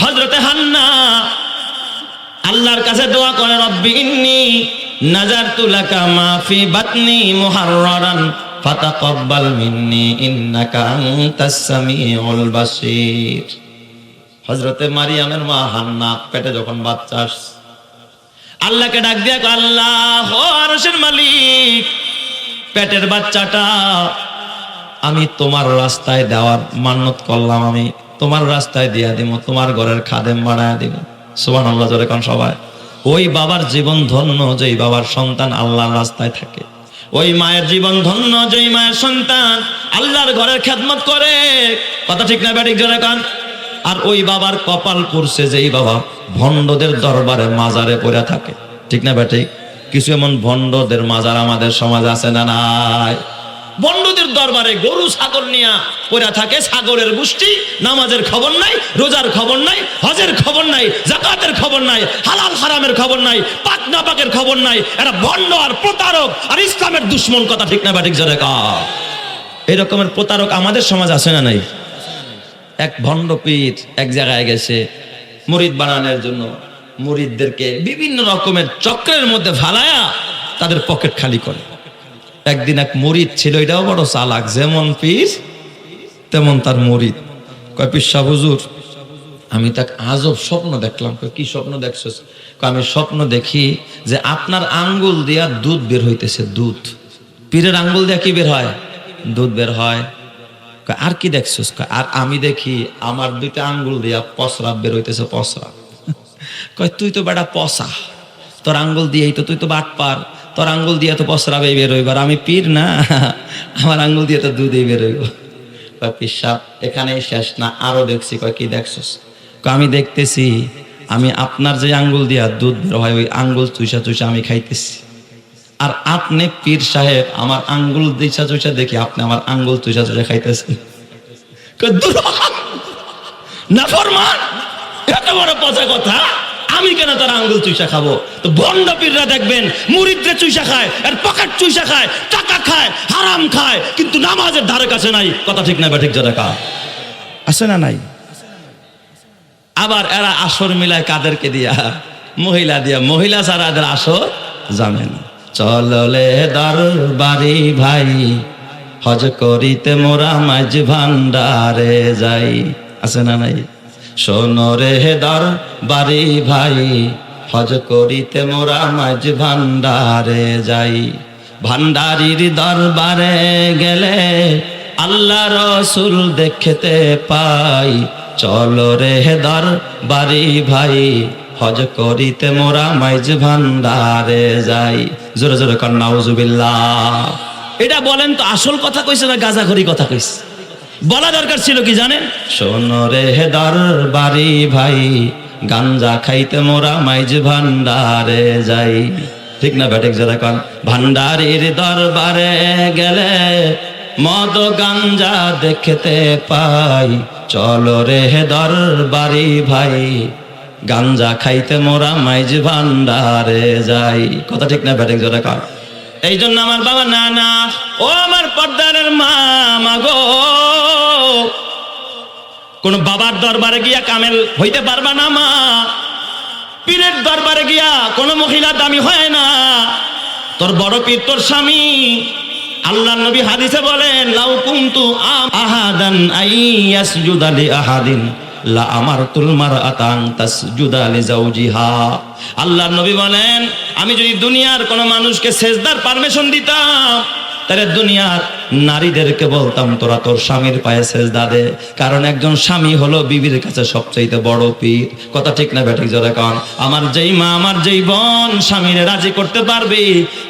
হযরতে হান্না আল্লাহর কাছে দোয়া করে, রব্বি ইন্নী নাযারতু লাকা মা ফি বাতনি মুহাররারান ফাতাকাব্বাল মিন্নি ইন্নাকা আনতাস সামিউল বাসীর। হযরতে মারিয়ামের মা হান্না পেটে যখন বাচ্চা আসছে, আল্লাহকে ডাক দিয়া কয়, আল্লাহ ও আরশের মালিক, পেটের বাচ্চাটা আমি তোমার রাস্তায় দেওয়ার মান্নত করলাম, আমি তোমার রাস্তায় দিয়া দিব, তোমার ঘরের খাদেম বানায় দিব। সুবহানাল্লাহ জোরে কোন সবাই। ওই বাবার জীবন ধন্য যেই বাবার সন্তান আল্লাহর রাস্তায় থাকে, ওই মায়ের জীবন ধন্য যেই মায়ের সন্তান আল্লাহর ঘরের খেদমত করে। কথা ঠিক না ব্যাটিক জোরে কোন। আর ওই বাবার কপাল পুড়ছে যেই বাবা ভণ্ডদের দরবারে মাজারে পড়ে থাকে। ঠিক না ব্যাটিক? কিছু এমন ভণ্ডদের মাজার আমাদের সমাজে আছে না নাই? ভণ্ডদের দরবারে গরু ছাগল নিয়ে পড়ে থাকে, ছাগলের গোষ্ঠী, নামাজের খবর নাই, রোজার খবর নাই, হজের খবর নাই, যাকাতের খবর নাই, হালাল হারামের খবর নাই, পাক না পাকের খবর নাই। এরা ভণ্ড আর প্রতারক আর ইসলামের দুশ্মন। কথা ঠিক না ব্যাটিক জোরে কোন। এই রকমের প্রতারক আমাদের সমাজ আছে না নাই? এক ভণ্ড পীর এক জায়গায় গেছে মুরিদ বানানোর জন্য, মুরিদদেরকে বিভিন্ন রকমের চক্রের মধ্যে ফালায়া তাদের পকেট খালি করে। একদিন এক মুরিদ ছিল, এটাও বড় চালাক, যেমন পীর তেমন তার মুরিদ। কয়, পীর সাহেব হুজুর, আমি তাকে আজব স্বপ্ন দেখলাম। কি স্বপ্ন দেখছো? আমি স্বপ্ন দেখি যে আপনার আঙ্গুল দিয়া দুধ বের হইতেছে, দুধ। পীরের আঙ্গুল দিয়া কি বের হয়? দুধ বের হয়। আর কি দেখছিস? আর আমি দেখি আমার দুইটা আঙ্গুল দিয়া পসরাব বের হইতেছে, পসরাব। কয়, তুই তো বেটা পসা, তোর আঙ্গুল দিয়েই তো, তুই তো বাটপার, তোর আঙ্গুল দিয়ে তো পসরাবে বের হইবার, আমি পীর না, আমার আঙ্গুল দিয়ে তো দুধেই বের হইব। কয়, পীর সাহেব এখানেই শেষ না, আরো দেখছি। কয়, কি দেখছিস? আমি দেখতেছি আমি আপনার যে আঙ্গুল দিয়া দুধ বের হয় ওই আঙ্গুল চুষা চুষা আমি খাইতেছি, আর আপনি পীর সাহেব আমার আঙ্গুল দিশা চুষা দেখি আপনি আমার আঙ্গুল চুষা চুষা খাইতেছেন। নাফরমান, এত বড় পচা কথা, আমি কেন তার আঙ্গুল চুষা খাবো? তো ভণ্ড পীররা দেখবেন মুরিদরে চুষা খায়, আর পকেট চুষা খায়, টাকা খায়, হারাম খায়, কিন্তু নামাজের ধারে কাছে নাই। কথা ঠিক না ব্যাঠিক জোরে কোন। আছে না নাই? আবার এরা আসর মিলায় কাদেরকে দিয়া? মহিলা দিয়া। মহিলা ছাড়া এদের আসর জানেন। চললে দরবারি ভাই, হজ করিতে মোরা মাঝ ভান্ডারে যাই। আছে না নাই? শোনো রে দরবারি ভাই, হজ করিতে মোরা মাঝ ভান্ডারে যাই। ভান্ডারির দরবারে গেলে আল্লাহ রসুল দেখতে পাই। চলো রে দরবারি ভাই, হজ করিতে মোরা মাইজ ভান্ডারে যাই। জোরে জোরে কর নাউজুবিল্লাহ। এটা বলেন তো আসল কথা কইছে না গাঁজাখড়ি কথা কইছে? বলা দরকার ছিল কি জানেন? শোনো রে দরবারি ভাই, গাঞ্জা খাইতে মোরা মাইজ ভান্ডারে যাই। ঠিক না ব্যাটিক জোরে কর। ভান্ডারির দরবারে গেলে মদ গাঞ্জা দেখতে পাই। চলো রে দরবারি ভাই, গাঞ্জা খাইতে মোরা মাইজ ভান্ডারে যাই। কথা ঠিক না ব্যাটিক জোরে কর। এই জন্য আমার বাবা, না না, ও আমার পর্দারের মা, মাগো, কোন বাবার দরবারে গিয়া কামেল হইতে পারবা না মা। পীরের দরবারে গিয়া কোন মহিলা দামি হয় না। তোর বড় পীর তোর স্বামী। আল্লাহ নবী হাদিসে বলেন, লাউ কুনতু আহাদান আইয়াসজুদা লি আহাদিন লা আমারতুল মারআতা আন তাসজুদা লি যাওজিহা। আল্লাহ নবী বলেন, আমি যদি দুনিয়ার কোন মানুষকে সেজদার পারমিশন দিতাম, তাহলে দুনিয়ার নারীদেরকে বলতাম তোরা তোর স্বামীর পায়ে সেজদা দে। কারণ একজন স্বামী হলো বিবির কাছে সবচাইতে বড় পীর। কথা ঠিক না ব্যাঠিক জোরে কন। আমার যেই মা, আমার যেই বোন স্বামীরে রাজি করতে পারবে,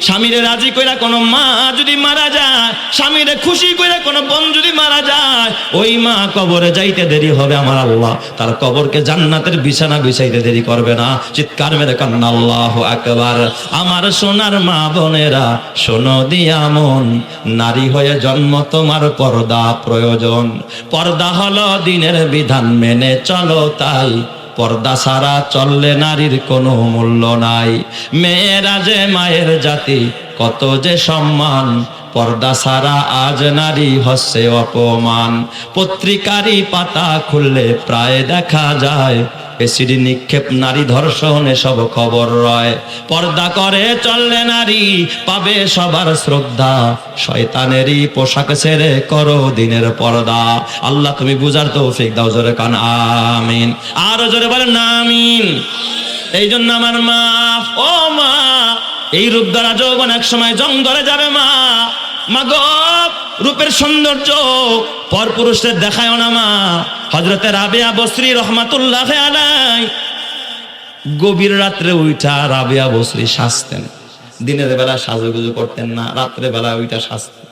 স্বামীরে রাজি কইরা কোনো মা যদি মারা যায়, স্বামীরে খুশি কইরা কোনো বোন যদি মারা যায়, ওই মা কবরে যাইতে দেরি হবে, আমার আল্লাহ তার কবরকে জান্নাতের বিছানা বিছাইতে দেরি করবে না। চিৎকার মেরে কান্না আল্লাহু আকবার। আমার সোনার মা বোনেরা শোনো দিয়া মন, নারী হয়ে জন্ম তোমার পর্দা প্রয়োজন। পর্দা হলো দিনের বিধান, মেনে চলো তাই। পর্দা ছাড়া চললে নারীর কোনো মূল্য নাই। মেয়েরা যে মায়ের জাতি, কত যে সম্মান, পর্দা ছাড়া আজ নারী হচ্ছে অপমান। পত্রিকারই পাতা খুললে প্রায় দেখা যায় এসিডি নিক্ষেপ, নারী ধর্ষণ, এসব খবর রয়। পর্দা করে চললে নারী পাবে সবার শ্রদ্ধা, শয়তানেরই পোশাক ছেড়ে করো দিনের পর্দা। আল্লাহ তুমি বুঝার তৌফিক দাও, জোরে কান আমিন। আরো জোরে বলেন না আমিন। এই জন্য আমার মা, ও মা, এই রূপ দ্বারা যৌবন এক সময় জঙ্গলে যাবে। মা, মা গো, রূপের সৌন্দর্য পরপুরুষদের দেখায় না মা। হযরতে রাবিয়া বসরি রহমাতুল্লাহ আলাই গভীর রাত্রে উঠা রাবিয়া বসরি সাজতেন। দিনের বেলা সাজুগুজু করতেন না, রাত্রে বেলা ওইটা সাজতেন।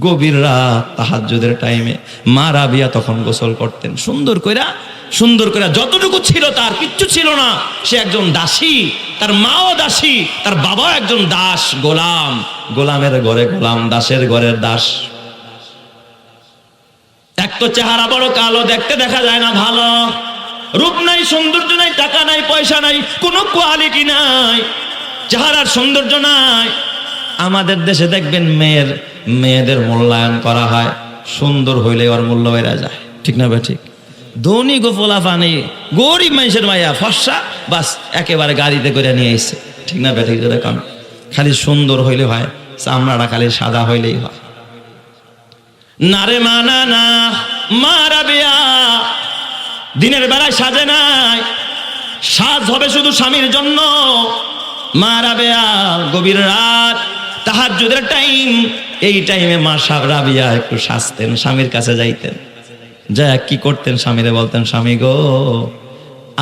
গভীর রাত তাহাজ্জুদের টাইমে মা রাবিয়া তখন গোসল করতেন সুন্দর কইরা, সুন্দর করে। যতটুকু ছিল তার কিচ্ছু ছিল না, সে একজন দাসী, তার মাও দাসী, তার বাবাও একজন দাস, গোলাম। গোলামের ঘরে গোলাম, দাসের ঘরের দাস। এক তো চেহারা বড় কালো, দেখতে দেখা যায় না ভালো, রূপ নাই, সৌন্দর্য নাই, টাকা নাই, পয়সা নাই, কোনো কোয়ালিটি নাই, চেহারার সৌন্দর্য নাই। আমাদের দেশে দেখবেন মেয়েদের মূল্যায়ন করা হয়, সুন্দর হইলে ওর মূল্য বেড়ে যায়, ঠিক না ভাই? ঠিক। ধনী গোফলা পানি, গরিব মানুষের মাইয়া ফর্সা, বাস একেবারে গাড়িতে করে নিয়ে এসছে, ঠিক না ভাই? ঠিক। খালি সুন্দর হইলে হয়, চামড়াটা খালি সাদা হইলেই হয় না রে। মানা না, মা রাবিয়া দিনের বেলায় সাজে নাই, সাজ হবে শুধু স্বামীর জন্য। মা রাবিয়া গভীর রাত তাহাজ্জুদের টাইম, এই টাইমে মা রাবিয়া একটু সাজতেন, স্বামীর কাছে যাইতেন। যা কি করতেন? স্বামীরে বলতেন, স্বামী গো,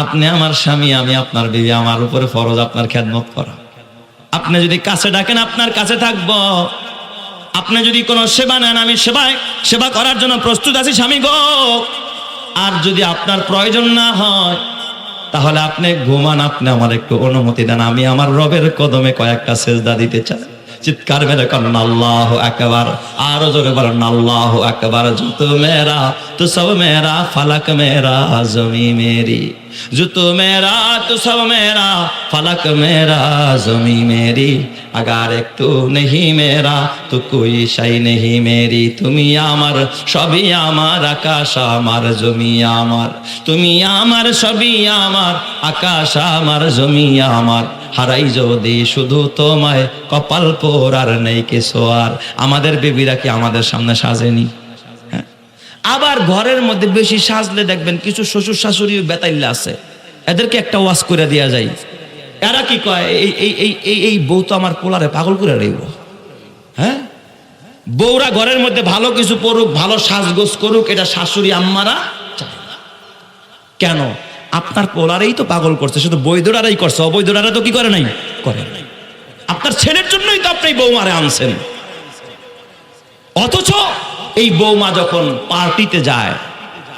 আপনি আমার স্বামী, আমি আপনার বিবি, আমার উপরে ফরজ আপনার খেদমত করা। আপনি যদি কাছে ডাকেন আপনার কাছে থাকবো, আপনি যদি কোনো সেবা নেন আমি সেবা করার জন্য প্রস্তুত আছি স্বামী গো। আর যদি আপনার প্রয়োজন না হয় তাহলে আপনি ঘুমান, আপনি আমার একটু অনুমতি দেন, আমি আমার রবের কদমে কয়েকটা সেজদা দিতে চাই। চিৎকার মেরে করেন আল্লাহু আকবার। আরো জোরে বলেন আল্লাহু আকবার। জুতো মেরা তো সব মেরা, ফালাক মেরা জমি মেরি। জুতো মেরা তো সব মেরা, ফালাক মেরা জমি মেরি। আগার একটু নেহি মেরা তো কোই শাই নেহি মেরি। তুমি আমার, সবই আমার, আকাশ আমার, জমি আমার। তুমি আমার, সবই আমার, আকাশ আমার, জমি আমার। হারাই যদি শুধু তোমায়, কপাল পোড়ার নেই কিছু আর। আমাদের বেবিরা কি আমাদের সামনে সাজেনি? হ্যাঁ। আবার ঘরের মধ্যে বেশি সাজলে দেখবেন কিছু শ্বশুর শাশুড়ি বেতাইল্লা আছে, এদেরকে একটা ওয়াজ করে দেয়া যায়। এরা কি কয়, এই বউ তো আমার পোলারে পাগল করে রইব। হ্যাঁ, বউরা ঘরের মধ্যে ভালো কিছু পড়ুক, ভালো সাজগোজ করুক, এটা শাশুড়ি আম্মারা চায় না। কেন? আপনার পোলারেই তো পাগল করছে, শুধু বৈধরারাই করছে, অবৈধরারা তো কি করে নাই? করে নাই। আপনার ছেলের জন্যই তো আপনি বৌমারে আনছেন। অথচ এই বৌমা যখন পার্টিতে যায়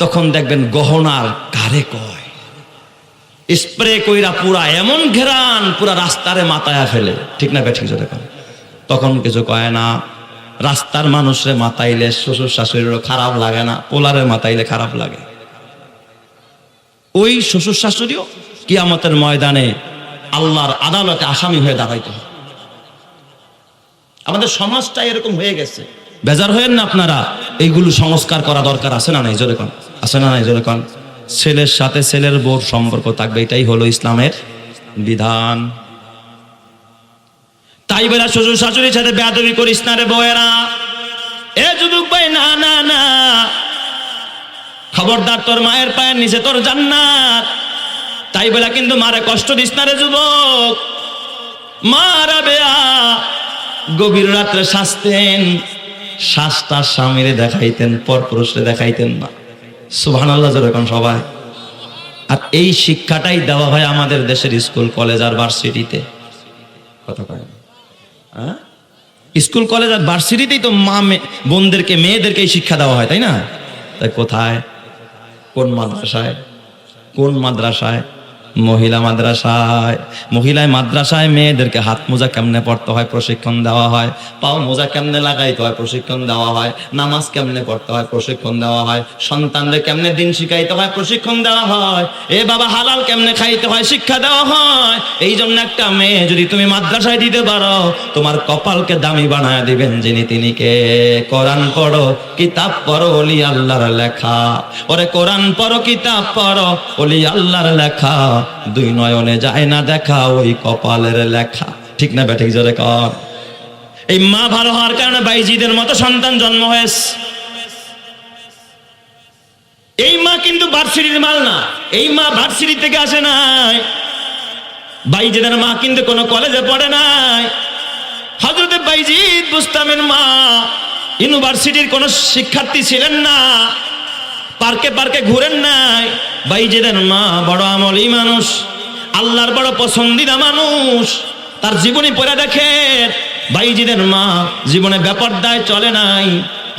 তখন দেখবেন গহনার কারে কয়, স্প্রে কইরা পুরা এমন ঘেরান, পুরা রাস্তারে মাথায় ফেলে, ঠিক না? ঠিক জোরে কয়। তখন কিছু কয় না। রাস্তার মানুষরে মাতাইলে শ্বশুর শাশুড়িরও খারাপ লাগে না, পোলারে মাতাইলে খারাপ লাগে। ওই শ্বশুর শাশুড়িও কিয়ামতের ময়দানে আল্লাহর আদালতে আসামি হয়ে দাঁড়াইতে হবে। আমাদের সমাজটা এরকম হয়ে গেছে। বেজার হয়েন না আপনারা, এইগুলো সংস্কার করা দরকার আছে না নাই? জোরে কোন আছে না নাই? জোরে কোন। ছেলের সাথে ছেলের বউর সম্পর্ক থাকবে, এটাই হলো ইসলামের বিধান। তাই বেলা শ্বশুর শাশুড়ির সাথে বেয়াদবি করিস না রে বউয়েরা। এ যুবক ভাই, না না না, খবরদার, তোর মায়ের পায়ের নিচে তোর জান্নাত। তাই বলে কিন্তু মারে কষ্ট দিস না রে যুবক। মা রাবেয়া গভীর রাত্রে শাস্তেন, শ্বাসটা স্বামীরে দেখাইতেন, পরপুরুষরে দেখাইতেন না। সুবহানাল্লাহ জোরে কোন সবাই। আর এই শিক্ষাটাই দেওয়া হয় আমাদের দেশের স্কুল কলেজ আর ভার্সিটিতে। কথা কয় না? হ্যাঁ, স্কুল কলেজ আর ভার্সিটিতেই তো মা বোনদেরকে, মেয়েদেরকে এই শিক্ষা দেওয়া হয়, তাই না? তাই কোথায়, কোন মাদ্রাসায়, কোন মাদ্রাসায়? মহিলা মাদ্রাসায় মেয়েদেরকে হাত মোজা কেমনে পড়তে হয় প্রশিক্ষণ দেওয়া হয়, পাও মোজা কেমনে লাগাইতে হয় প্রশিক্ষণ দেওয়া হয়, নামাজ কেমনে পড়তে হয় প্রশিক্ষণ দেওয়া হয়, সন্তানদের কেমনে দিন শিখাইতে হয় প্রশিক্ষণ দেওয়া হয়, এ বাবা হালাল কেমনে খাইতে হয় শিক্ষা দেওয়া হয়। এই জন্য একটা মেয়ে যদি তুমি মাদ্রাসায় দিতে পারো, তোমার কপালকে দামি বানায় দিবেন যিনি তিনি কে? কোরআন পড়ো, কিতাব পড়ো, ওলি আল্লাহর লেখা। ওরে কোরআন পড়ো, কিতাব পড়ো, ওলি আল্লাহর লেখা। দুই নয়নে যায় না দেখা, ওই কপালের লেখা। ঠিক না ব্যাঠিক জোরে কর। এই মা ভালো হওয়ার কারণে বাইজিদের মতো সন্তান জন্ম হয়েছে। এই মা কিন্তু ভার্সিটির মাল না, এই মা ভার্সিটি থেকে আসে নাই। বাইজিদের মা কিন্তু কোনো কলেজে পড়ে নাই। হযরতে বাইজিদ বুস্তামের মা ইউনিভার্সিটির কোনো শিক্ষার্থী ছিলেন না, পার্কে পার্কে ঘুরেন নাই। বাইজিদের মা বড় আমলি মানুষ, আল্লাহর বড় পছন্দিদা মানুষ। তার জীবনী পড়ে দেখেন, বাইজিদের মা জীবনে বেপরদায় চলে নাই,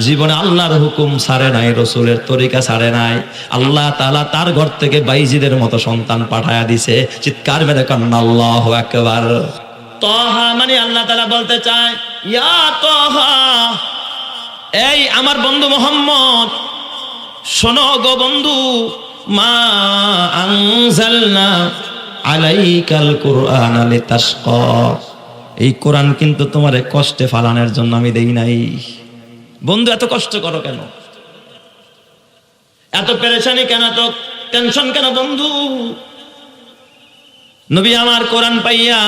জীবনে আল্লাহর হুকুম ছাড়ে নাই, রসুলের তরিকা ছাড়ে নাই। আল্লাহ তাআলা তার ঘর থেকে বাইজিদের মতো সন্তান পাঠায়া দিছে। চিৎকার মেরে কান্না আল্লাহু আকবার। তহা মানে আল্লাহ তাআলা বলতে চায়, ইয়া তহা, এই আমার বন্ধু মোহাম্মদ, শোনো গো বন্ধু, মা আনজালনা আলাইকাল কুরআনা লিতাশকা। এই কোরআন কিন্তু তোমারে কষ্টে ফালানোর জন্য আমি দেই নাই। বন্ধু এত কষ্ট করো কেন, এত পেরেশানি কেন, এত টেনশন কেন বন্ধু? নবী আমার কোরআন পাইয়া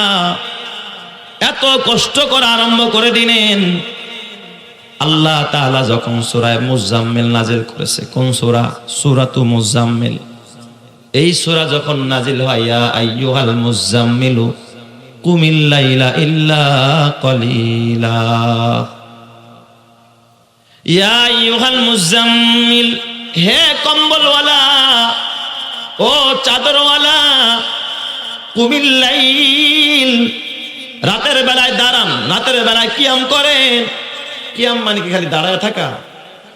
এত কষ্ট করা আরম্ভ করে দিলেন। আল্লাহ তাআলা যখন সূরা মুজাম্মিল নাজিল করেছে, কোন সূরা? সূরাতু মুজাম্মিল। এই সূরা যখন নাজিল হয়, ইয়া আইয়ুহাল মুজাম্মিলু কুমিল লাইলা ইল্লা কলিলা, ইয়া আইয়ুহাল মুজাম্মিল, হে কম্বলওয়ালা, ও চাদরওয়ালা, কুমিল লাইল, রাতের বেলায় দাঁড়ান, রাতের বেলায় কিয়াম করেন। কিয়াম মানে কি খালি দাঁড়ায় থাকা?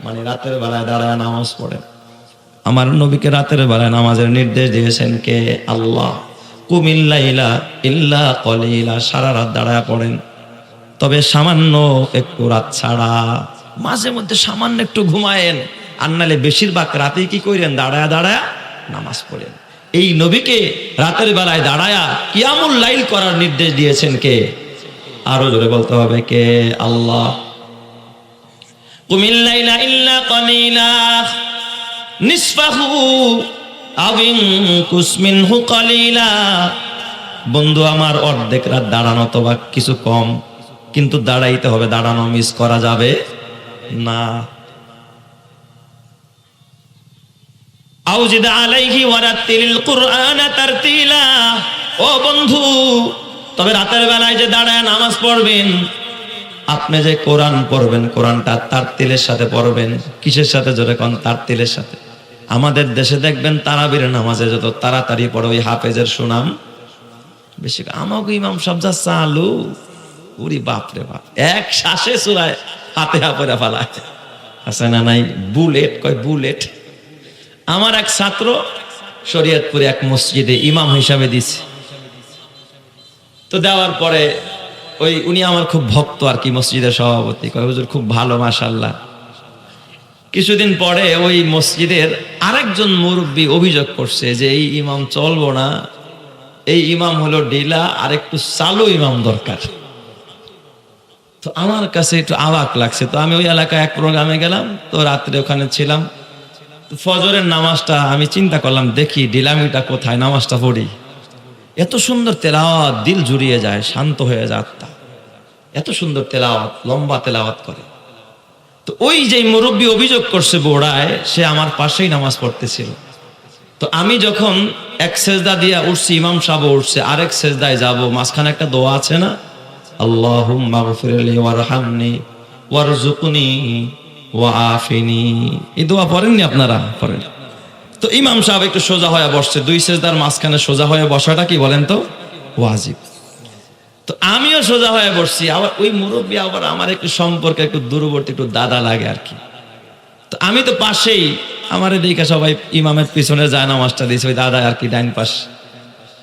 মানে রাতের বেলায় দাঁড়ায় নামাজ পড়েন। আমার নবীকে রাতের বেলায় নামাজের নির্দেশ দিয়েছেন কে? আল্লাহ। কুমিল লাইলা ইল্লা কলিলা, সারা রাত দাঁড়ায় পড়েন, তবে সামান্য একটু রাত ছাড়া। মাঝে মধ্যে সামান্য একটু ঘুমায়েন, আর নাহলে বেশিরভাগ রাতেই কি করেন? দাঁড়ায় দাঁড়ায় নামাজ পড়েন। এই নবীকে রাতের বেলায় দাঁড়ায়া কিয়ামুল লাইল করার নির্দেশ দিয়েছেন কে? আরো জোরে বলতে হবে কে? আল্লাহ। কুমিল লাইলা ইল্লা কলিলা নিসফাহু আও ইনকুস মিনহু কলিলা। বন্ধু আমার, অর্ধেক রাত দাঁড়ানো অথবা কিছু কম, কিন্তু দাঁড়াইতে হবে, দাঁড়ানো মিস করা যাবে না। আউজিদ আলাইহি ওয়ারাতিলিল কুরআনা তারতিলা। ও বন্ধু, তবে রাতের বেলায় যে দাঁড়ায় নামাজ পড়বেন, আপনি যে কোরআন পড়বেন, কোরআনটা তারতিলের সাথে পড়বেন। কিসের সাথে? জোরে কোন? তারতিলের সাথে। আমাদের দেশে দেখবেন তারাবির নামাজে যত তাড়াতাড়ি পড়ে, ওই হাফেজের সুনাম বেশি। আমাকে ইমাম সাহেব যা চালু, উরি বাপ রে বাপ, এক শ্বাসে সূরায় ফাতিহা পড়ে ফেলায়। আছে না নাই? বুলেট কয় বুলেট। আমার এক ছাত্র শরীয়তপুরে এক মসজিদে ইমাম হিসাবে দিছে। তো দেওয়ার পরে ওই উনি আমার খুব ভক্ত আর কি, মসজিদের সভাপতি। কয় হুজুর খুব ভালো, মাশাআল্লাহ। কিছুদিন পরে ওই মসজিদের আরেকজন মুরব্বী অভিযোগ করছে যে এই ইমাম চলবো না, এই ইমাম হলো ঢিলা, আর একটু চালু ইমাম দরকার। তো আমার কাছে একটু অবাক লাগছে। তো আমি ওই এলাকায় এক প্রোগ্রামে গেলাম, তো রাত্রে ওখানে ছিলাম। ফজরের নামাজটা আমি চিন্তা করলাম, দেখি ঢিলামিটা কোথায়, নামাজটা পড়ি। এত সুন্দর তেলাওয়াত, দিল জুড়িয়ে যায়, শান্ত হয়ে যায় আত্মা। এত সুন্দর তেলাওয়াত, লম্বা তেলাওয়াত করে। তো ওই যে মুরব্বী অভিযোগ করছে বোড়ায়, সে আমার পাশেই নামাজ পড়তেছিল। তো আমি যখন এক সেজদা দিয়া উঠছি, ইমাম সাহেব উঠছে, আরেক সেজদায় যাব, মাঝখানে একটা দোয়া আছে না, আল্লাহুম্মা গফিরলি ওয়ারহামনি ওয়ারযুকনি ওয়াআফিনি। এই দোয়া পড়েননি আপনারা? পড়েন। তো ইমাম সাহেব একটু সোজা হয়ে বসছে, দুই সেজদার মাঝখানে সোজা হয়ে বসাটা কি বলেন তো? ওয়াজিব। তো আমিও সোজা হয়ে বসছি। আবার ওই মুরব্বী আবার আমার একটু সম্পর্কে একটু দূরবর্তী, একটু দাদা লাগে আর কি। তো আমি তো পাশেই, আমার এদিকে সবাই ইমামের পিছনে যায় নামাজটা দিয়েছে, ওই দাদা আর কি ডাইন পাশ।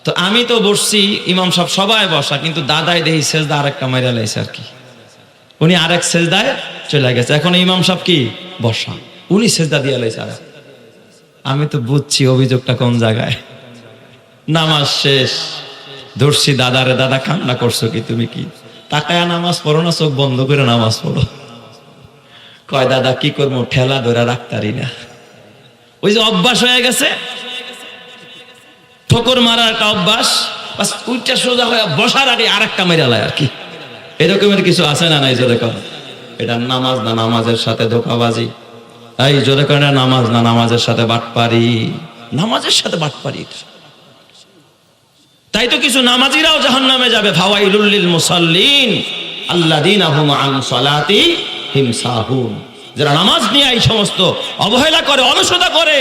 তো আমি তো বসছি, ইমাম সাহেব সবাই বসা, কিন্তু দাদাই দেখি সেজদা আরেকটা মাইরা লাইছে আর কি, উনি আরেক সেজদায় চলে গেছে। এখন ইমাম সাহেব কি বসা, উনি সেজদা দিয়ে লাইছে আর আমি তো বুঝছি অভিযোগটা কোন জায়গায়। নামাজ শেষ, ধরছি দাদারে, দাদা কান্না করছো কি তুমি, কি তাকায়া নামাজ পড়ো না, চোখ বন্ধ করে নামাজ পড়ো? কয় দাদা কি করবো, ঠেলা ধরে রাখতারি না, ওই যে অভ্যাস হয়ে গেছে, ঠোকর মারার একটা অভ্যাস, বাস উইটা সোজা হয়ে বসার আগে আরেকটা মেরালায় আর কি। এরকমের কিছু আছে না নাই? জোরে কর, এটা নামাজ না নামাজের সাথে ধোঁকাবাজি? এই জোরে করে, নামাজ না নামাজের সাথে বাটপারি? নামাজের সাথে বাটপারি। তাই তো কিছু নামাজিরাও জাহান্নামে যাবে। ফাওয়াইলুল লিল মুসাল্লিন আল্লাযীনা হুম আন সালাতিহিম সাহুন। যারা নামাজ নিয়ে এই সমস্ত অবহেলা করে, অলসতা করে,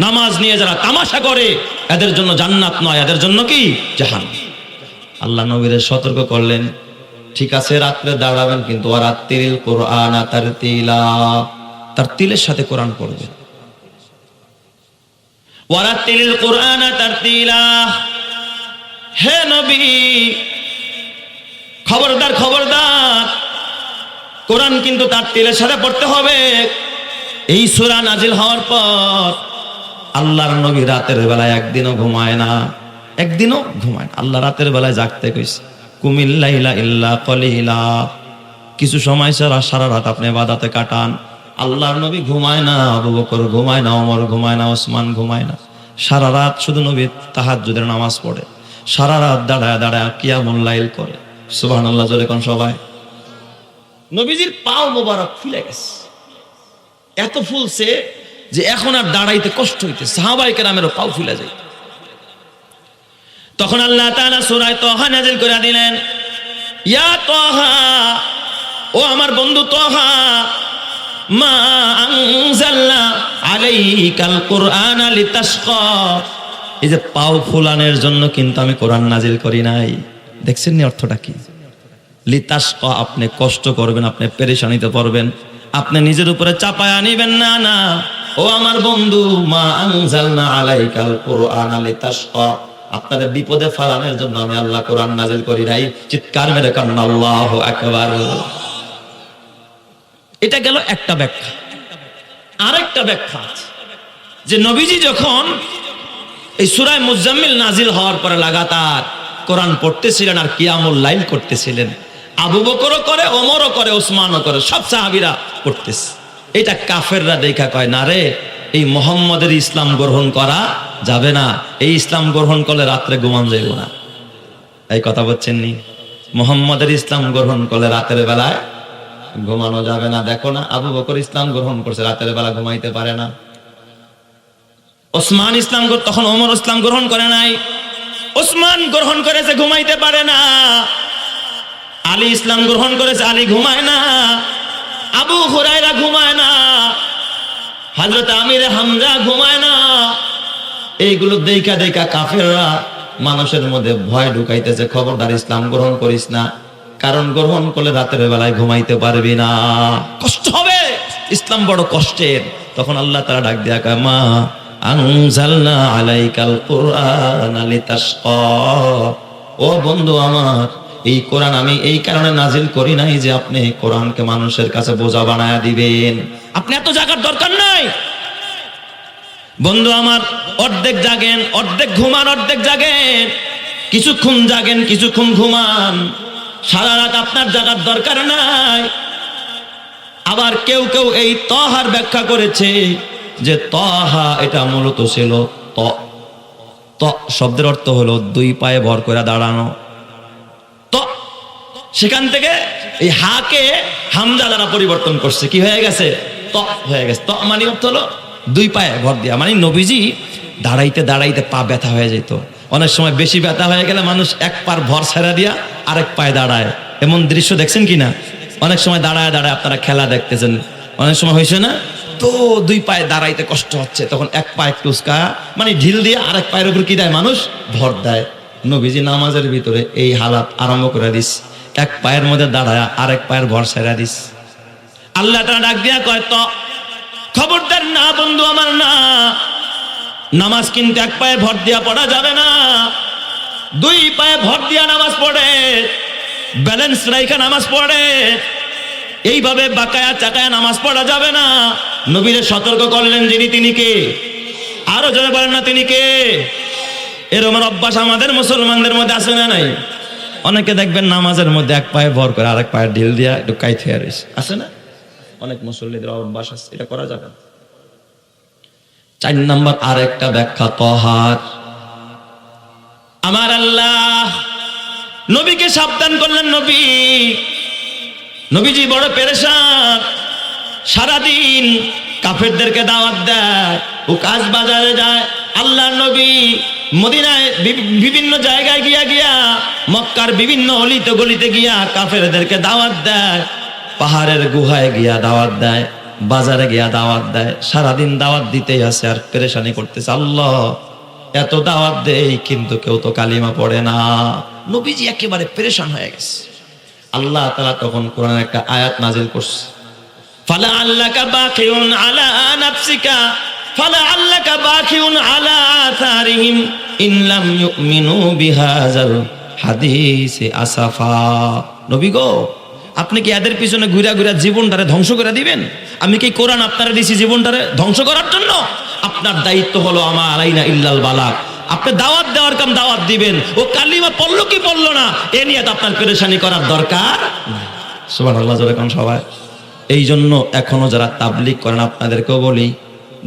নামাজ নিয়ে যারা তামাশা করে, এদের জন্য জান্নাত নয়, এদের জন্য কি জাহান্নাম। আল্লাহ নবীদের সতর্ক করলেন, ঠিক আছে রাত্রে দাঁড়াবেন, কিন্তু ওয়ারাত্তিলিল কুরআনা তারতিলা, তারতিলের সাথে কোরআন পড়বেন। ওয়ারাত্তিলিল কুরআনা তারতিলা, হে নবী খবরদার খবরদার, কোরআন কিন্তু তারতিলের সাথে পড়তে হবে। এই সূরা নাজিল হওয়ার পর আল্লাহর নবী রাতের বেলায় একদিনও ঘুমায় না, একদিনও ঘুমায় না। আল্লাহ রাতের বেলায় জাগতে কইছে, কুমিল লাইলা ইল্লা কলিলা, কিছু সময় সারা রাত আপনি ইবাদতে কাটান। আল্লাহর নবী ঘুমায় না, আবু বকর ঘুমায় না, ওমর ঘুমায় না, ওসমান ঘুমায় না, সারা রাত শুধু নবী তাহাজ্জুদের নামাজ পড়ে, সারা রাত দাঁড়ায় দাঁড়ায় কিয়ামুল লাইল করে। সুবহানাল্লাহ, জোরে কোন সবাই। নবীজির পাও মোবারক ফুলে গেছে, এত ফুলছে যে এখন আর দাঁড়াইতে কষ্ট হইতে, সাহাবায়ে কেরামেরও পাও ফুলে যায়। তখন আল্লাহ তাআলা সূরা তাহা নাযিল করে দিলেন, ইয়া তাহা, ও আমার বন্ধু তাহা, মা আনজালনা আলাইকাল কুরআনা লিতাশকা, এই যে পাও ফুলানোর জন্য কিন্তু আমি কোরআন নাজিল করি নাই। দেখছেন নি অর্থটা কি? লিতাশকা, আপনি কষ্ট করবেন, আপনি পেরেশানিতে পড়বেন, আপনি নিজের উপরে চাপায়া নিবেন না। না, ও আমার বন্ধু, মা আনজালনা আলাইকাল কুরআনা লিতাশকা, আপনাদের বিপদে ফেলানোর জন্য আমি আল্লাহ কোরআন নাজিল করি নাই। চিৎকার মেরে কান্না আল্লাহু আকবার। এটা গেল একটা ব্যাখ্যা। আরেকটা ব্যাখ্যা আছে যে নবীজি যখন এই সূরা মুজাম্মিল নাজিল হওয়ার পরে লাগাতার কোরআন পড়তেছিলেন আর কিয়ামুল লাইল করতেছিলেন, আবু বকরও করে, ওমরও করে, ওসমানও করে, সব সাহাবীরা করতেছে। এটা কাফেররা দেখা কয়, না রে, এই মুহাম্মদের ইসলাম গ্রহণ করা যাবে না, এই ইসলাম গ্রহণ করলে রাত্রে ঘুমান যাইব না। এই কথা বলছেন নি? মুহাম্মদের ইসলাম গ্রহণ করলে রাতের বেলায় ঘুমানো যাবে না। দেখো না, আবু বকর ইসলাম গ্রহণ করছে, রাতের বেলা ঘুমাইতে পারে না। ওসমান ইসলাম, তখন ওমর ইসলাম গ্রহণ করে নাই, ওসমান গ্রহণ করেছে, ঘুমাইতে পারে না। আলী ইসলাম গ্রহণ করেছে, আলী ঘুমায় না। আবু হুরায়রা ঘুমায় না, হযরত আমির হামজা ঘুমায় না। এইগুলো দেখা দেখা কাফেররা মানুষের মধ্যে ভয় ঢুকাইতেছে, খবরদার ইসলাম গ্রহণ করিস না, কারণ গ্রহণ করলে রাতের বেলায় ঘুমাইতে পারবি না, কষ্ট হবে, ইসলাম বড় কষ্টের। তখন আল্লাহ তাআলা ডাক দিয়া কয়, মা আনজালনা আলাইকাল কুরআনা লিতাশকা, ও বন্ধু আমার, এই কোরআন আমি এই কারণে নাজিল করি নাই যে আপনি কোরআনকে মানুষের কাছে বোঝা বানায়া দিবেন। আপনি এত জাগার দরকার নাই বন্ধু আমার। অর্ধেক জাগেন, অর্ধেক ঘুমান, অর্ধেক জাগেন, কিছুক্ষণ জাগেন, কিছুক্ষণ ঘুমান, সারা রাত আপনার জাগার দরকার নাই। আবার কেউ কেউ এই তহার ব্যাখ্যা করেছে যে তহা এটা মূলত ছিল ত শব্দের অর্থ হলো দুই পায়ে ভর করে দাঁড়ানো। তো সেখান থেকে এই হাকে হামজা দ্বারা পরিবর্তন করছে, কি হয়ে গেছে? ত হয়ে গেছে। ত মানে অর্থ হলো দুই পায়ে ভর দিয়া, মানে নবীজি দাঁড়াইতে দাঁড়াইতে পা ব্যথা হয়ে যেত। অনেক সময় বেশি ব্যথা হয়ে গেলে মানুষ এক পার ভর ছেড়ে দিয়া আরেক পায়ে দাঁড়ায়। এমন দৃশ্য দেখছেন কিনা? অনেক সময় দাঁড়ায় দাঁড়ায় আপনারা খেলা দেখতেছেন, অনেক সময় হয়েছে না, তো দুই পায়ে দাঁড়াইতে কষ্ট হচ্ছে, তখন এক পা একটু উস্কা, মানে ঢিল দিয়ে আরেক পায়ের উপর কি দেয়? মানুষ ভর দেয়। নবীজি নামাজের ভিতরে এই হালাত আরম্ভ করে দিস, এক পায়ের মধ্যে দাঁড়ায় আরেক পায়ের ভর ছেড়ে দিস। আল্লাহ তাআলা ডাক দিয়া কয়, তো খবরদার না বন্ধু আমার, না, নামাজ কিন্তু এক পায়ে ভর দিয়া পড়া যাবে না। দুই পায়ে ভর দিয়া নামাজ পড়ে, ব্যালেন্স রাইখা নামাজ পড়ে। এইভাবে বাঁকায়া চাকায়া নামাজ পড়া যাবে না। নবীরে সতর্ক করলেন যিনি, তিনি কে? আরো জোরে বলেন না, তিনি কে? এরকম অভ্যাস আমাদের মুসলমানদের মধ্যে আছে না নাই? অনেকে দেখবেন নামাজের মধ্যে এক পায়ে ভর করে আরেক পায়ে ঢিল দিয়া একটু কাইথিয়া রয়েছে, আছে না? অনেক মুসল্লিদের অভ্যাস আছে, এটা করা যাবে না। 4 নম্বর আর একটা ব্যাখ্যা তহার। আমার আল্লাহ নবীকে সাবধান করলেন। নবীজি বড় পেরেশান, সারাদিন কাফেরদেরকে দাওয়াত দেয়, ও কাজ বাজারে যায়। আল্লাহর নবী মদিনায় বিভিন্ন জায়গায় গিয়া মক্কার বিভিন্ন অলিতে গলিতে গিয়া কাফেরদেরকে দাওয়াত দেয়, পাহাড়ের গুহায় গিয়া দাওয়াত দেয়, বাজারে গিয়া দাওয়াত দেয়। সারাদিন দাওয়াত দিতেই আছে আর পেরেশানি করতেছে। আল্লাহ এত দাওয়াত দেই কিন্তু কেউ তো কালিমা পড়ে না। নবীজি একেবারে পেরেশান হয়ে গেছে। আল্লাহ তাআলা তখন কোরআনের একটা আয়াত নাজিল করছে, ফালাআল্লাকা বাকিউন আলা নাফসিকা ফালাআল্লাকা বাকিউন আলা আথারিহিম ইন লাম ইউমিনু বিহাযাল হাদিসি আসাফা। নবী গো, আপনি কি এদের পিছনে ঘুরা ঘুরা জীবনটারে ধ্বংস করে দিবেন? আমি কি কোরআন আপনারে দিছি জীবনটারে ধ্বংস করার জন্য? আপনার দায়িত্ব হলো আমা আলাইনা ইল্লাল বালাগ। আপনি দাওয়াত দেওয়ার কাম দাওয়াত দিবেন, ও কালিমা পড়লো কি পড়লো না এ নিয়ে তো আপনার পেরেশানি করার দরকার। সুবহানাল্লাহ, জোরে কোন সবাই। এই জন্য এখনো যারা তাবলীগ করেন আপনাদেরকেও বলি,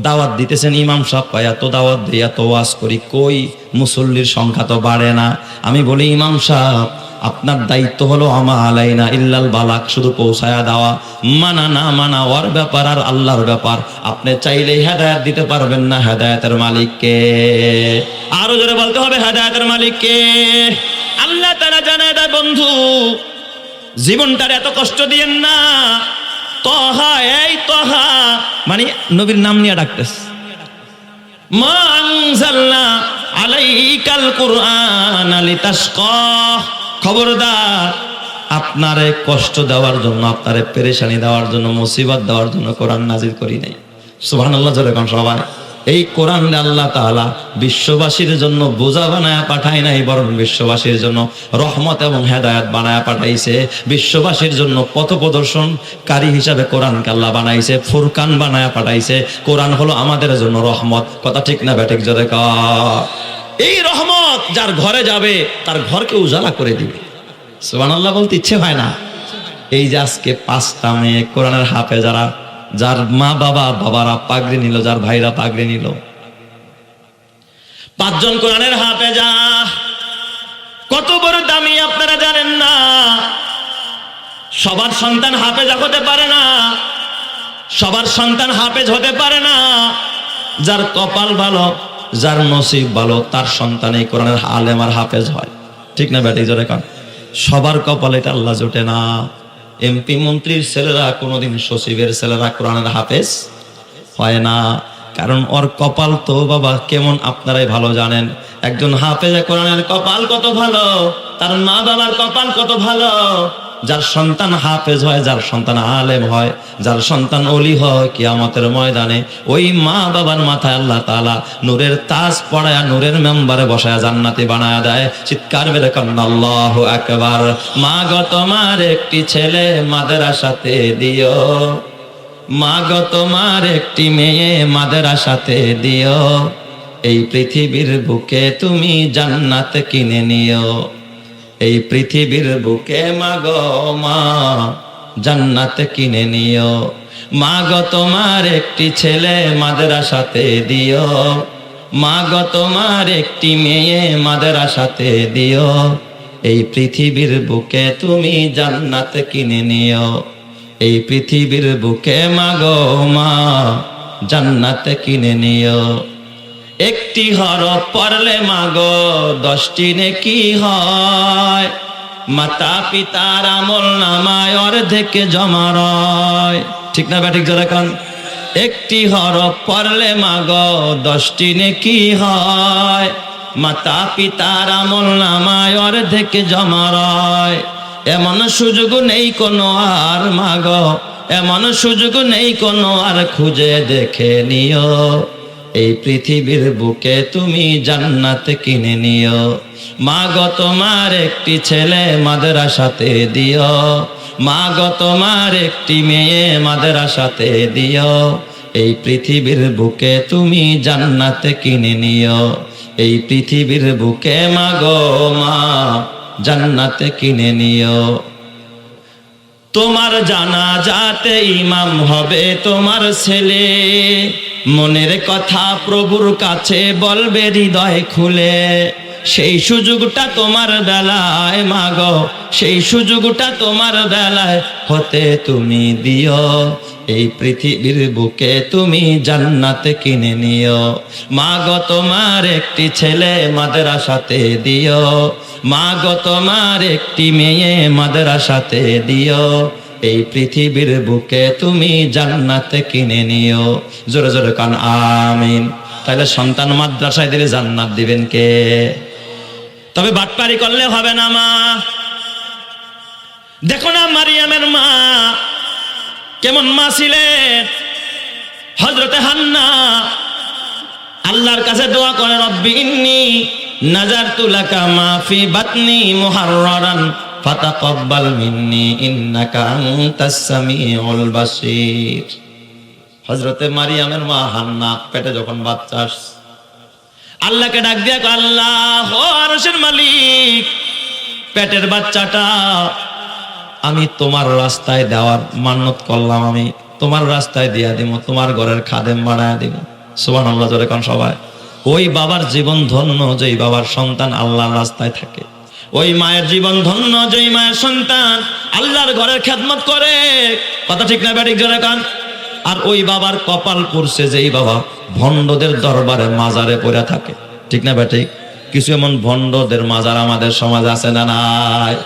দাওয়াত দিতেছেন, ইমাম সাহেব কয় এত দাওয়াত দিই এত ওয়াজ করি, কই মুসল্লির সংখ্যা তো বাড়ে না। আমি বলি ইমাম সাহেব, আপনার দায়িত্ব হলো আমা আলাইনা ইল্লাল বালাগ, শুধু পৌঁছায়া দেওয়া। মানা না মানা ওর ব্যাপার আর আল্লাহর ব্যাপার। আপনি চাইলেই হেদায়েত দিতে পারবেন না, হেদায়েতের মালিককে। আরো জোরে বলতে হবে, হেদায়েতের মালিককে আল্লাহ তাআলা জানায় দেয়। বন্ধু, জীবনটার এত কষ্ট দিয়েন না। তহা, এই তহা মানে নবীর নাম নিয়ে ডাকতেছে। মা আনজালনা আলাইকাল কুরআন লিতাশকা। খবরদার, আপনারে কষ্ট দেওয়ার জন্য, আপনারে পেরেশানি দেওয়ার জন্য, মুসিবত দেওয়ার জন্য কোরআন নাজিল করি নাই। সুবহানাল্লাহ, জোরে কোন সবাই। এই কোরআন আল্লাহ তাআলা বিশ্ববাসীর জন্য বোঝা বানায়া পাঠায় নাই, বরং বিশ্ববাসীর জন্য রহমত এবং হেদায়েত বানায়া পাঠাইছে। বিশ্ববাসীর জন্য পথ প্রদর্শনকারী হিসাবে কোরআনকে আল্লাহ বানাইছে, ফুরকান বানায়া পাঠাইছে। কোরআন হলো আমাদের জন্য রহমত। কথা ঠিক না ব্যাঠিক? জোরে কর। এই রহমত যার ঘরে যাবে তার ঘরকে উজালা করে দিবে। সুবহানাল্লাহ বলতে ইচ্ছে হয় না? এই যে আজকে 5টা মেয়ে কোরআনের হাফেজ, যার মা বাবারা পাগড়ি নিল, যার ভাইরা পাগড়ি নিল, 5 জন কোরআনের হাফেজা। কত বড় দামি আপনারা জানেন না? সবার সন্তান হাফেজা হতে পারে না, সবার সন্তান হাফেজ হতে পারে না। যার কপাল ভালো, যার নসিব ভালো, তার সন্তান এই কোরআনের আলেম আর হাফেজ হয়। ঠিক না ব্যাটি? জোরে কান। সবার কপালে এটা আল্লাহ জোটে না। এমপি মন্ত্রীর ছেলেরা, কোনোদিন সচিবের ছেলেরা কোরআনের হাফেজ হয় না, কারণ ওর কপাল তো বাবা কেমন আপনারাই ভালো জানেন। একজন হাফেজে কোরআনের কপাল কত ভালো, তার মা বাবার কপাল কত ভালো। যার সন্তান হাফেজ হয়, যার সন্তান আলেম হয়, যার সন্তান ওলি হয়, কিয়ামতের ময়দানে ওই মা বাবার মাথায় আল্লাহ তাআলা নূরের তাজ পড়ায়া, নূরের মেম্বারে বসায়া জান্নাতি বানায়া দেয়। চিৎকার মেরে কান্না আল্লাহু আকবার। মা গো তোমার একটি ছেলে মাদ্রাসাতে দিও, মা গো তোমার একটি মেয়ে মাদ্রাসাতে দিও, এই পৃথিবীর বুকে তুমি জান্নাত কিনে নিও। এই পৃথিবীর বুকে মা গো মা জান্নাত কিনে নিও। মা গো তোমার একটি ছেলে মাদ্রাসাতে দিও, মা গো তোমার একটি মেয়ে মাদ্রাসাতে দিও, এই পৃথিবীর বুকে তুমি জান্নাত কিনে নিও। এই পৃথিবীর বুকে মা গো মা জান্নাত কিনে নিও। একটি হরফ পড়লে মাগো 10টি নেকি হয়, মাতা পিতার আমল নামায় অর্ধেকে জমা রয়। ঠিক না ব্যাঠিক? জোরে কান। একটি হরফ পড়লে মাগো 10টি নেকি হয়, মাতা পিতার আমল নামায় অর্ধেকে জমা রয়। এমন সুযোগ নেই কোনো আর মাগো, এমন সুযোগ নেই কোনো আর, খুঁজে দেখে নিও। এই পৃথিবীর বুকে তুমি জান্নাত কিনে নিও। মা গো তোমার একটি ছেলে মাদ্রাসাতে দিও, মা গো তোমার একটি মেয়ে মাদ্রাসাতে দিও। এই পৃথিবীর বুকে তুমি জান্নাত কিনে নিও। এই পৃথিবীর বুকে মা গো মা জান্নাত কিনে নিও। তোমার জানাজাতে ইমাম হবে তোমার ছেলে, মনের কথা প্রভুর কাছে বলবে হৃদয় খুলে। সেই সুযোগটা তোমার বেলায় মাগো, সেই সুযোগটা তোমার বেলায় হতে তুমি দিও। এই পৃথিবীর বুকে তুমি জান্নাত কিনে নিও। মাগো তোমার একটি ছেলে মাদ্রাসাতে দিও, মাগো তোমার একটি মেয়ে মাদ্রাসাতে দিও। এই পৃথিবীর বুকে তুমি জান্নাত কিনে নিও। জোরে জোরে কান আমিন। তাহলে সন্তান মাদ্রাসায় দিলে জান্নাত দিবেন কে? তবে বাটপারি করলে হবে না মা। দেখো না মারিয়ামের মা কেমন মা ছিলেন। হযরতে হান্না আল্লাহর কাছে দোয়া করে, রব্বি ইন্নী নাযারতু লাকা মা ফি বাতনি মুহাররারান ফাতাকাব্বাল মিন্নি ইন্নাকা আনতাস সামিউল বাসীর। হযরতে মারিয়ামের মা হান্না পেটে যখন বাচ্চা আসছে, আল্লাহকে ডাক দিয়া কয়, আল্লাহ ও আরশের মালিক, পেটের বাচ্চাটা আমি তোমার রাস্তায় দেওয়ার মান্নত করলাম, আমি তোমার রাস্তায় দিয়া দিব, তোমার ঘরের খাদেম বানায়া দিব। সুবহানাল্লাহ জোরে কোন সবাই। ওই বাবার জীবন ধন্য যেই বাবার সন্তান আল্লাহর রাস্তায় থাকে, ওই মায়ের জীবন ধন্য যেই মায়ের সন্তান আল্লাহর ঘরের খেদমত করে। কথা ঠিক না ব্যাটিক জোরে কান। আর ওই বাবার কপাল পড়ছে যেই বাবা ভণ্ডদের দরবারে মাজারে পড়ে থাকে। ঠিক না ব্যাটিক? কিছু এমন ভণ্ডদের মাজার আমাদের সমাজে আছে না নাই?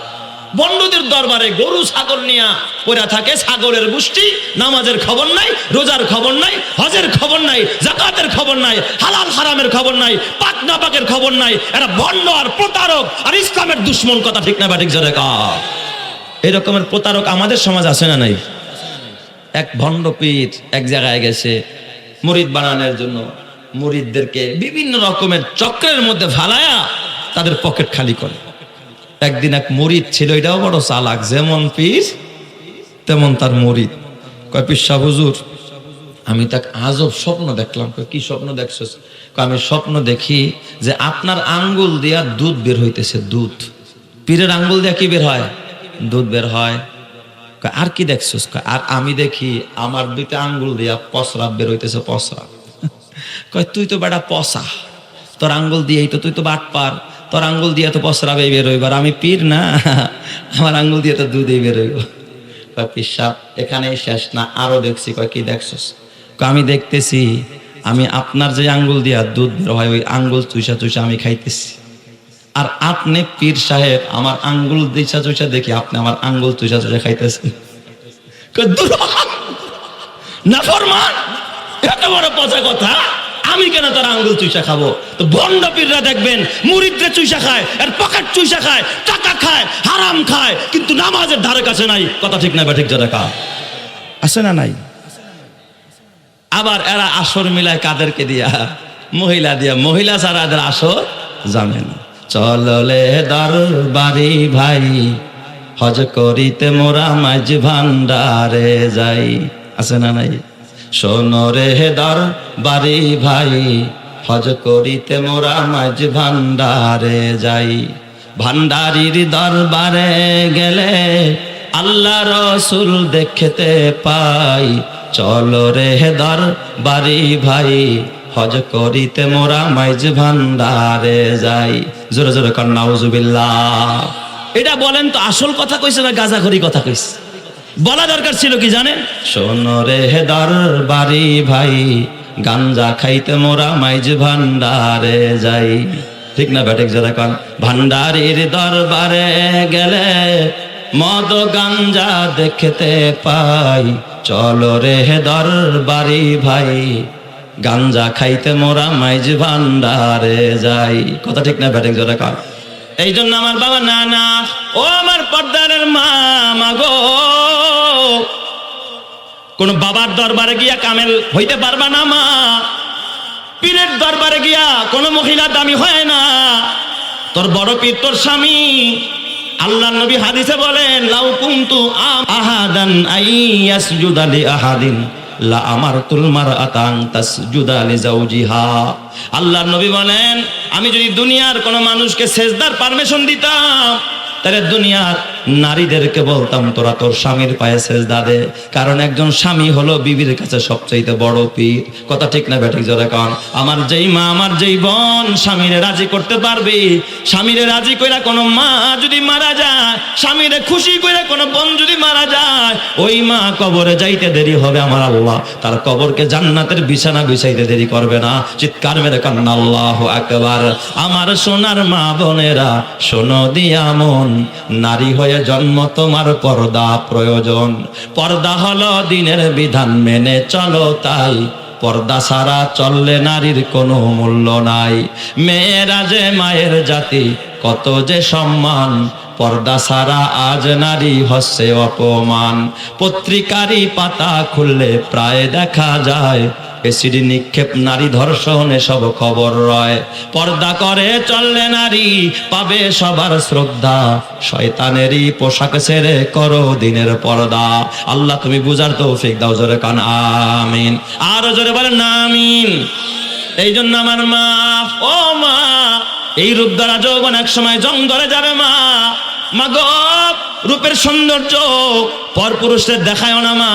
ভণ্ডদের দরবারে গরু ছাগল নিয়ে পড়ে থাকে, ছাগলের গোষ্ঠী, নামাজের খবর নাই, রোজার খবর নাই, হজের খবর নাই, যাকাতের খবর নাই, হালাল হারামের খবর নাই, পাক না পাকের খবর নাই। এরা ভণ্ড আর প্রতারক আর ইসলামের দুশ্মন। কথা ঠিক না ব্যাটিক জোরে কান। এই রকমের প্রতারক আমাদের সমাজ আছে না নাই? এক ভণ্ড পীর এক জায়গায় গেছে মুরিদ বানানোর জন্য, মুরিদদেরকে বিভিন্ন রকমের চক্রের মধ্যে ফালায়া তাদের পকেট খালি করে। একদিন এক মুরিদ ছিল, এটাও বড় চালাক, যেমন পীর তেমন তার মুরিদ। কয়, পীর সাহেব হুজুর, আমি তাকে আজব স্বপ্ন দেখলাম। কি স্বপ্ন দেখছো? আমি স্বপ্ন দেখি যে আপনার আঙ্গুল দিয়া দুধ বের হইতেছে, দুধ। পীরের আঙ্গুল দিয়া কি বের হয়? দুধ বের হয়। আর কি দেখছিস? আর আমি দেখি আমার দুইটা আঙ্গুল দিয়া পসরাব বের হইতেছে, পসরাব। কয়, তুই তো বেটা পসা, তোর আঙ্গুল দিয়েই তো, তুই তো বাটপার, তোর আঙ্গুল দিয়ে তো পসরাবে বের হইবার, আমি পীর না, আমার আঙ্গুল দিয়ে তো দুধেই বের হইব। কয়, পীর সাহেব এখানেই শেষ না, আরো দেখছি। কয়, কি দেখছিস? আমি দেখতেছি আমি আপনার যে আঙ্গুল দিয়া দুধ বের হয় ওই আঙ্গুল চুষা চুষা আমি খাইতেছি, আর আপনি পীর সাহেব আমার আঙ্গুল দিশা চুষা দেখি আপনি আমার আঙ্গুল চুষা চুষা খাইতেছেন। নাফরমান, এত বড় পচা কথা, আমি কেন তার আঙ্গুল চুষা খাবো? তো ভণ্ড পীররা দেখবেন মুরিদরা চুষা খায়, আর পকেট চুষা খায়, টাকা খায়, হারাম খায়, কিন্তু নামাজের ধারে কাছে নাই। কথা ঠিক না ব্যাঠিক জোরে কা আছে না নাই? আবার এরা আসর মিলায় কাদেরকে দিয়া? মহিলা দিয়া। মহিলা ছাড়া এদের আসর জানেন। চললে দরবারি ভাই, হজ করিতে মোরা মাঝ ভান্ডারে যাই। আছে না নাই? শোনো রে দরবারি ভাই, হজ করিতে মোরা মাঝ ভান্ডারে যাই। ভান্ডারির দরবারে গেলে আল্লাহ রসুল দেখতে পাই। চলো রে দরবারি ভাই, হজ করিতে মোরা মাইজ ভান্ডারে যাই। জোরে জোরে কর নাউজুবিল্লাহ। এটা বলেন তো আসল কথা কইছে না গাঁজাখড়ি কথা কইছে? বলা দরকার ছিল কি জানেন? শোনো রে দরবারি ভাই, গাঞ্জা খাইতে মোরা মাইজ ভান্ডারে যাই। ঠিক না ব্যাটিক জোরে কর। ভান্ডারির দরবারে গেলে মদ গাঞ্জা দেখতে পাই। চলো রে দরবারি ভাই, গাঞ্জা খাইতে মোরা মাইজ ভান্ডারে যাই। কথা ঠিক না ব্যাটিক জোরে কর। এই জন্য আমার বাবা, না না, ও আমার পর্দারের মা, মাগো, কোন বাবার দরবারে গিয়া কামেল হইতে পারবা না মা। পীরের দরবারে গিয়া কোনো মহিলা দামি হয় না, তোর বড় পীর তোর স্বামী। আল্লাহর নবী হাদিসে বলেন, লাউ কুনতু আহাদান আইয়াসজুদা লি আহাদিন লা আমারতুল মারআতা আন তাসজুদা লি যাওজিহা। আল্লাহর নবী বলেন, আমি যদি দুনিয়ার কোনো মানুষকে সেজদার পারমিশন দিতাম, তাহলে দুনিয়ার নারীদেরকে বলতাম তোরা তোর স্বামীর পায়ে সেজদা দে। কারণ একজন স্বামী হলো বিবির কাছে সবচাইতে বড় পীর। কথা ঠিক না ব্যাঠিক জোরে কন? আমার যেই মা, আমার যেই বোন স্বামীরে রাজি করতে পারবে, স্বামীরে রাজি কইরা কোনো মা যদি মারা যায়, স্বামীরে খুশি কইরা কোনো বোন যদি মারা যায়, ওই মা কবরে যাইতে দেরি হবে, আমার আল্লাহ তার কবরকে জান্নাতের বিছানা বিছাইতে দেরি করবে না। চিৎকার মেরে কান্না আল্লাহু আকবার। আমার সোনার মা বোনেরা শোনো দিয়া মন, নারী হয়ে জন্ম তোমার পর্দা প্রয়োজন। পর্দা হলো দিনের বিধান, মেনে চলো তাই। পর্দা ছাড়া চললে নারীর কোনো মূল্য নাই। মেয়েরা যে মায়ের জাতি, কত যে সম্মান, পর্দা ছাড়া আজ নারী হচ্ছে অপমান। পত্রিকারই পাতা খুললে প্রায় দেখা যায় এসিড নিক্ষেপ, নারী ধর্ষণ, এসব খবর রয়। পর্দা করে চললে নারী পাবে সবার শ্রদ্ধা, শয়তানেরই পোশাক ছেড়ে করো দিনের পর্দা। আল্লাহ তুমি বুঝার তৌফিক দাও, জোরে কান আমিন। আরো জোরে বলেন না আমিন। এই জন্য আমার মা, ও মা, এই রূপ দ্বারা যৌবন এক সময় জং ধরে যাবে। মা, মা গো, রূপের সৌন্দর্য পরপুরুষদের দেখায় না মা।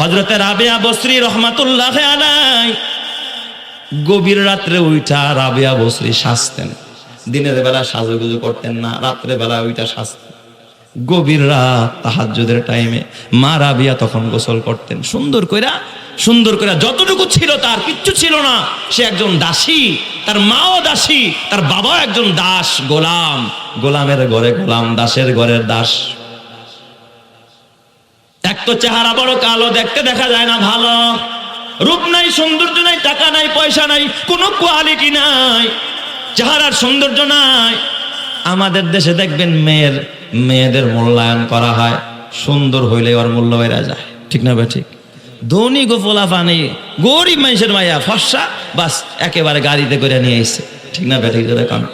হযরতে রাবিয়া বসরি রহমাতুল্লাহ আলাই গভীর রাত্রে উঠা রাবিয়া বসরি সাজতেন। দিনের বেলা সাজুগুজু করতেন না, রাত্রে বেলা ওইটা সাজতেন। গভীর রাত তাহাজ্জুদের টাইমে মা রাবিয়া তখন গোসল করতেন সুন্দর কইরা, সুন্দর করে। যতটুকু ছিল তার কিচ্ছু ছিল না, সে একজন দাসী, তার মাও দাসী, তার বাবাও একজন দাস, গোলাম। গোলামের ঘরে গোলাম, দাসের ঘরের দাস। এক তো চেহারা বড় কালো, দেখতে দেখা যায় না ভালো, রূপ নাই, সৌন্দর্য নাই, টাকা নাই, পয়সা নাই, কোনো কোয়ালিটি নাই, চেহারার সৌন্দর্য নাই। আমাদের দেশে দেখবেন মেয়েদের মূল্যায়ন করা হয়, সুন্দর হইলে ওর মূল্য বেড়ে যায়। ঠিক না ভাই? ঠিক। ধনী গোফলা পানি, গরিব মানুষের মাইয়া ফর্সা, বাস একেবারে গাড়িতে করে নিয়ে এসছে। ঠিক না বেঠিক? কারণ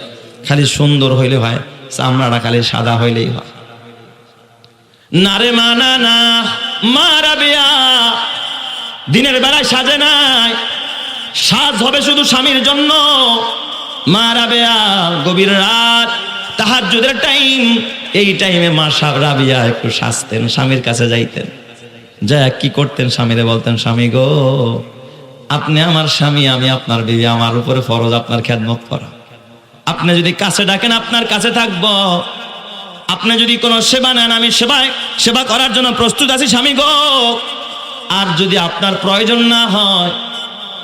খালি সুন্দর হইলে হয়, চামড়াটা খালি সাদা হইলেই হয় না রে। মানা না, মা রাবিয়া দিনের বেলায় সাজে নাই, সাজ হবে শুধু স্বামীর জন্য। মা রাবিয়া গভীর রাত তাহাজ্জুদের টাইম, এই টাইমে মা রাবিয়া একটু সাজতেন, স্বামীর কাছে যাইতেন। যা কি করতেন? স্বামীরে বলতেন, স্বামী গো, আপনি আমার স্বামী, আমি আপনার বিবি, আমার উপরে ফরজ আপনার খেদমত করা। আপনি যদি কাছে ডাকেন আপনার কাছে থাকবো, আপনি যদি কোনো সেবা নেন আমি সেবা করার জন্য প্রস্তুত আছি স্বামী গো। আর যদি আপনার প্রয়োজন না হয়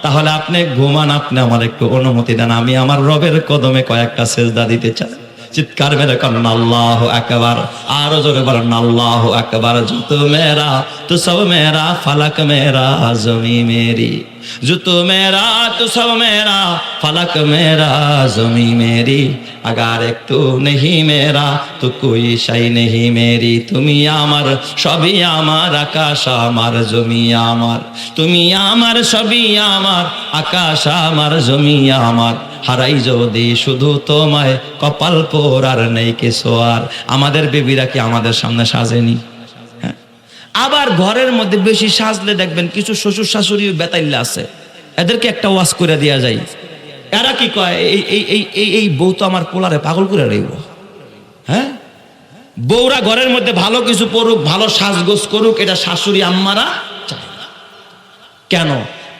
তাহলে আপনি ঘুমান, আপনি আমার একটু অনুমতি দেন, আমি আমার রবের কদমে কয়েকটা সেজদা দিতে চাই। চিৎকার মেরে করেন আল্লাহু আকবার। আরো জোরে বলেন আল্লাহু আকবার। जो तू मेरा तू सब मेरा, फलक मेरा जमी मेरी। जो तू मेरा तू सब मेरा, फलक मेरा जमी मेरी। अगर एक तू नहीं मेरा तो कोई शाई नहीं मेरी। তুমি আমার সবই আমার, আকাশ আমার জমি আমার। তুমি আমার সবই আমার, আকাশ আমার জমি আমার। হারাই যদি শুধু তোমায়, কপাল পোড়ার নেই কিছু আর। আমাদের বেবিরা কি আমাদের সামনে সাজেনি? হ্যাঁ। আবার ঘরের মধ্যে বেশি সাজলে দেখবেন কিছু শ্বশুর শাশুড়ি বেতাইল্লা আছে, এদেরকে একটা ওয়াজ করে দেয়া যায়। এরা কি কয়, এই বউ তো আমার পোলারে পাগল করে রইব। হ্যাঁ, বউরা ঘরের মধ্যে ভালো কিছু পড়ুক, ভালো সাজগোজ করুক, এটা শাশুড়ি আম্মারা চায়। কেন?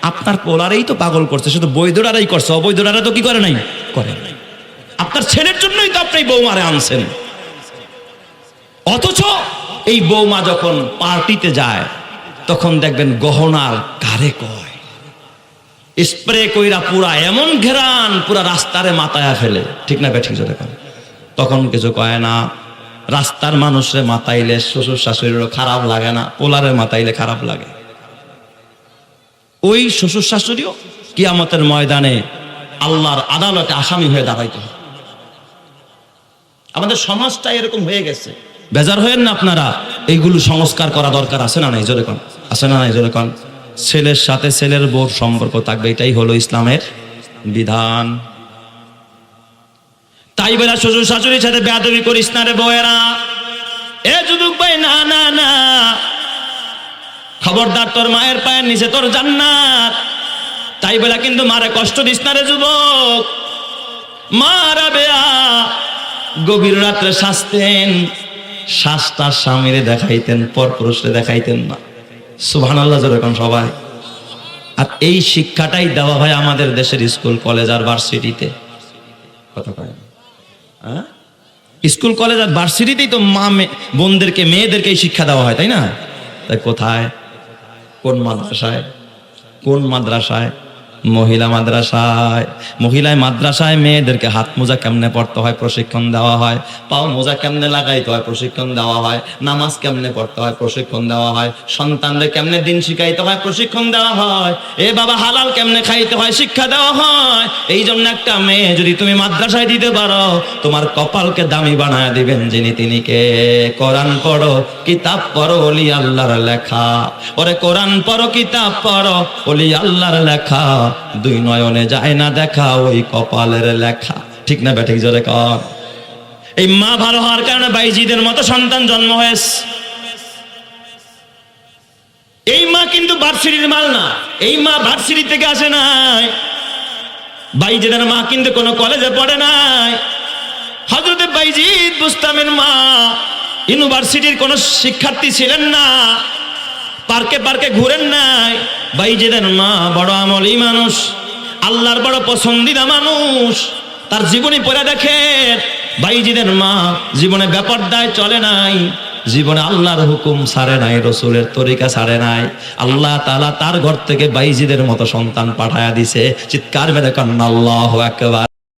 আপনার পোলারেই তো পাগল করছে, শুধু বৈধরারাই করছে, অবৈধরারা তো কি করে নাই? করে নাই। আপনার ছেলের জন্যই তো আপনি বৌমারে আনছেন। অথচ এই বৌমা যখন পার্টিতে যায় তখন দেখবেন গহনার কারে কয়, স্প্রে কইরা পুরা এমন ঘেরান, পুরা রাস্তারে মাথায় ফেলে। ঠিক না বেঠিক? তখন কিছু কয় না। রাস্তার মানুষরে মাতাইলে শ্বশুর শাশুড়িরও খারাপ লাগে না, পোলারে মাতাইলে খারাপ লাগে। ওই শ্বশুর শাশুড়িও কিয়ামতের ময়দানে আল্লাহর আদালতে আসামি হয়ে দাঁড়াইতে হবে। আমাদের সমাজটা এরকম হয়ে গেছে। বেজার হয়েন না আপনারা, এইগুলো সংস্কার করা দরকার আছে না নাই? জোরে কোন আছে না নাই? জোরে কোন। ছেলের সাথে ছেলের বউর সম্পর্ক থাকবে, এটাই হলো ইসলামের বিধান। তাই বলে শ্বশুর শাশুড়ির সাথে বেয়াদবি করিস না রে বউয়েরা। এ যুবক ভাই, না না না, খবরদার, তোর মায়ের পায়ের নিচে তোর জান্নাত। তাই বলে কিন্তু মারে কষ্ট দিস না রে যুবক। মারা বেয়া গভীর রাত্রে শাসতেন, শ্বাসটা স্বামীরে দেখাইতেন, পরপুরুষরে দেখাইতেন না। সুবহানাল্লাহ যেরকম সবাই। আর এই শিক্ষাটাই দেওয়া হয় আমাদের দেশের স্কুল কলেজ আর ভার্সিটিতে। কথা কয় না? হ্যাঁ, স্কুল কলেজ আর ভার্সিটিতেই তো মা বোনদেরকে, মেয়েদেরকে এই শিক্ষা দেওয়া হয়, তাই না? তাই কোথায়, কোন মাদ্রাসায়? কোন মাদ্রাসায়? মহিলা মাদ্রাসায়। মহিলায় মাদ্রাসায় মেয়েদেরকে হাত মোজা কেমনে পড়তে হয় প্রশিক্ষণ দেওয়া হয়, পাও মোজা কেমনে লাগাইতে হয় প্রশিক্ষণ দেওয়া হয়, নামাজ কেমনে পড়তে হয় প্রশিক্ষণ দেওয়া হয়, সন্তানদের কেমনে দিন শিখাইতে হয় প্রশিক্ষণ দেওয়া হয়, এ বাবা হালাল কেমনে খাইতে হয় শিক্ষা দেওয়া হয়। এই জন্য একটা মেয়ে যদি তুমি মাদ্রাসায় দিতে পারো, তোমার কপালকে দামি বানায় দিবেন যিনি তিনি কে? কোরআন পড়ো, কিতাব পড়ো, ওলি আল্লাহর লেখা। ওরে কোরআন পড়ো, কিতাব পড়ো, ওলি আল্লাহর লেখা। দুই নয়নে যায় না দেখা, ওই কপালের লেখা। ঠিক না ব্যাঠিক? জোরে কর। এই মা ভালো হওয়ার কারণে বাইজিদের মতো সন্তান জন্ম হয়েছে। এই মা কিন্তু ভার্সিটির মাল না, এই মা ভার্সিটি থেকে আসে নাই। বাইজিদের মা কিন্তু কোনো কলেজে পড়ে নাই। হযরতে বাইজিদ বুস্তামের মা ইউনিভার্সিটির কোনো শিক্ষার্থী ছিলেন না, পার্কে পার্কে ঘুরেন নাই। বাইজিদের মা বড় আমলি মানুষ, আল্লাহর বড় পছন্দিদা মানুষ। তার জীবনী পড়ে দেখেন, বাইজিদের মা জীবনে বেপরদায় চলে নাই, জীবনে আল্লাহর হুকুম ছাড়ে নাই, রসুলের তরিকা ছাড়ে নাই। আল্লাহ তাআলা তার ঘর থেকে বাইজিদের মতো সন্তান পাঠায়া দিছে। চিৎকার মেরে কান্না আল্লাহু আকবার।